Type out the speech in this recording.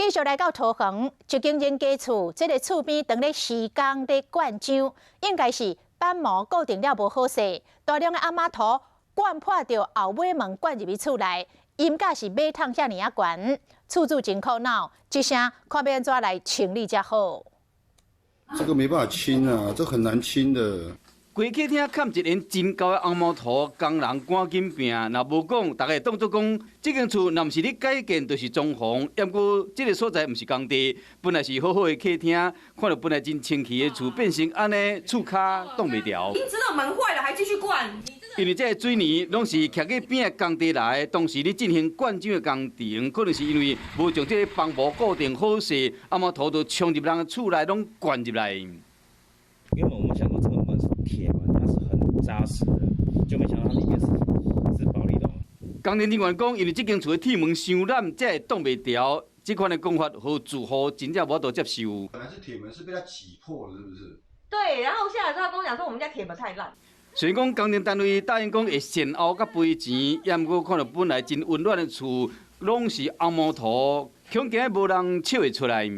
继续来到桃园，一间人家厝，这个厝边当咧施工咧灌浆，应该是板模固定了无好势，大量的阿妈头灌破着后尾门灌入去厝内，因价是马桶遐尔啊悬，厝主真苦恼，一声看要安怎来清理才好。这个没办法清啊，这很难清的。 规客厅砍一连真高的红毛土，工人赶紧拼，若无讲，大家当作讲，这间厝若毋是你改建，就是装潢。要过这个所在毋是工地，本来是好好的客厅，看到本来真清气的厝，变成安尼厝骹挡袂牢。明知道门坏了还继续灌，因为这个水泥拢是徛去边的工地来，当时你进行灌浆的工程，可能是因为无将这个帮模固定好势，红毛土就冲入人的厝内，拢灌入来。 原本我们想说这个门是铁门，它是很扎实的，就没想到它里面是保丽龙。工程人员讲，因为这间厝的铁门伤烂，才会挡袂牢。这款的讲法，和住户真正无法度接受。本来是铁门，是被它挤破了，是不是？对，然后下来之后他跟我讲说我们家铁门太烂。虽然讲工程单位答应讲会善后甲赔钱，也毋过看到本来真温暖的厝，拢是红毛土，恐惊无人笑会出来。